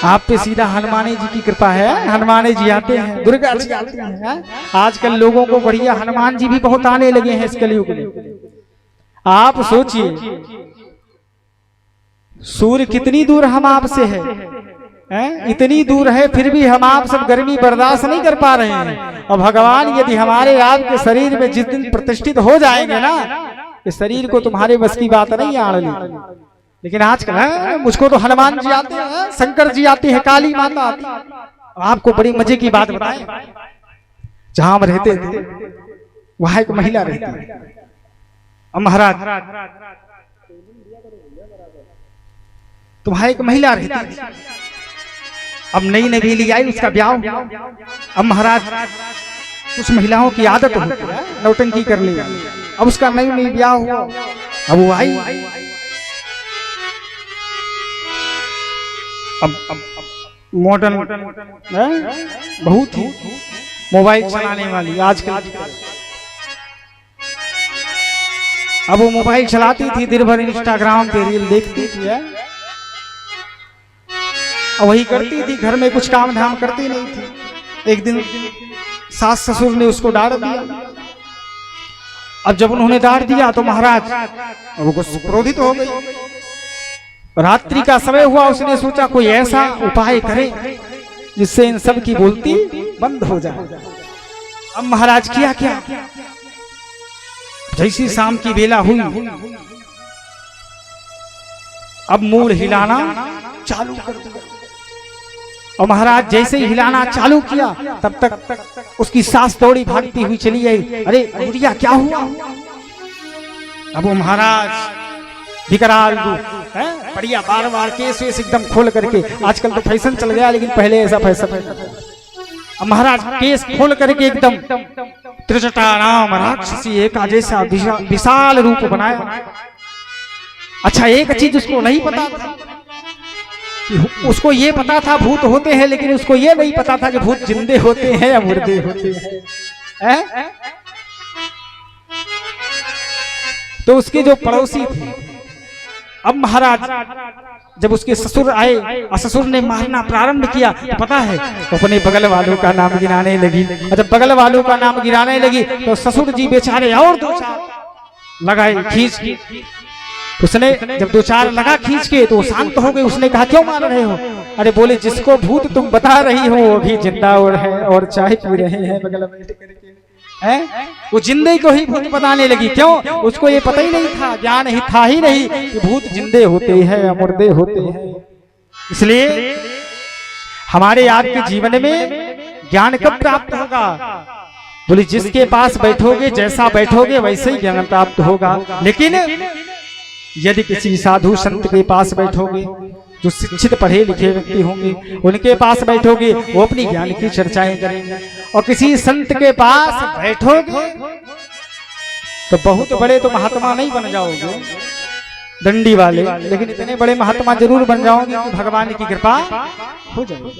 आप पे सीधा हनुमान जी की कृपा है। हनुमान जी आते हैं, दुर्गा जी आते हैं। आजकल लोगों को बढ़िया हनुमान जी भी बहुत आने लगे हैं इस कलयुग में। आप सोचिए सूर्य कितनी दूर हम आपसे है, इतनी दूर है, फिर भी हम आप सब गर्मी बर्दाश्त नहीं कर पा रहे हैं। और भगवान यदि हमारे आपके शरीर में जिस दिन प्रतिष्ठित हो जाएंगे ना, इस शरीर को तुम्हारे बस की बात नहीं आने। लेकिन आजकल मुझको तो हनुमान जी आते हैं, शंकर जी आते हैं, काली माता आती है। आपको बड़ी मजे की बात बताएं, जहां हम रहते थे वहां एक महिला रहती है। अब महाराज तुम्हारे एक महिला रहती है, अब नई नवेली आई, उसका ब्याह। अब महाराज कुछ महिलाओं की आदत होती है नौटंकी करने की। अब उसका नई ब्याह हुआ, अब वो आई, अब मॉडर्न बहुत ही मोबाइल चलाने वाली आजकल। अब वो मोबाइल चलाती थी, दिन भर इंस्टाग्राम पे रील देखती थी, वही करती थी, घर में कुछ काम धाम करती नहीं थी। एक दिन सास ससुर ने उसको डांट दिया। अब जब उन्होंने डांट दिया तो महाराज वो क्रोधित हो गई। रात्रि का समय हुआ, उसने सोचा कोई ऐसा उपाय करे जिससे इन सब की बोलती बंद हो जाए। अब महाराज किया क्या, जैसी शाम की बेला हुई, अब मूड हिलाना चालू कर दिया। और महाराज जैसे ही हिलाना चालू किया तब तक उसकी सास दौड़ी भागती हुई चली आई। अरे बुढ़िया क्या हुआ? अब वो महाराज विकराल रूप है, बढ़िया बार बार केस वेस एकदम खोल करके, आजकल तो फैशन चल गया लेकिन पहले ऐसा फैशन। अब महाराज केस खोल करके एकदम त्रिजटा राम राक्षसी एका जैसा विशाल रूप बनाया। अच्छा एक चीज उसको नहीं पता था, उसको ये पता था भूत होते हैं, लेकिन उसको ये नहीं पता था कि भूत जिंदे होते हैं या मुर्दे होते हैं। तो उसके जो पड़ोसी थे, अब महाराज जब उसके ससुर आए और ससुर ने मारना प्रारंभ किया तो पता है तो अपने बगल वालों का नाम गिनाने लगी। और जब बगल वालों का नाम गिराने लगी तो ससुर जी बेचारे और दो चार लगाए खींच के। उसने जब दो चार लगा खींच के तो शांत हो गए। उसने कहा क्यों मार रहे हो? अरे बोले जिसको भूत तुम बता रही हो वो भी जिंदा और है और चाय पी रहे हैं बगल में हैं। वो जिंदे को ही भूत बताने लगी। क्यों? उसको ये पता ही नहीं था, ज्ञान ही था ही नहीं कि भूत जिंदे होते हैं या मुर्दे होते हैं। इसलिए हमारे आपके जीवन में ज्ञान कब प्राप्त होगा? बोले जिसके पास बैठोगे, जैसा बैठोगे वैसे ही ज्ञान प्राप्त होगा। लेकिन यदि किसी साधु संत के पास बैठोगे, जो शिक्षित पढ़े लिखे व्यक्ति होंगे, उनके पास बैठोगे, वो अपनी ज्ञान की चर्चाएं करेंगे। और किसी संत के पास बैठोगे तो बहुत बड़े तो महात्मा नहीं बन जाओगे दंडी वाले, लेकिन इतने बड़े महात्मा जरूर बन जाओगे कि भगवान की कृपा हो जाएगी।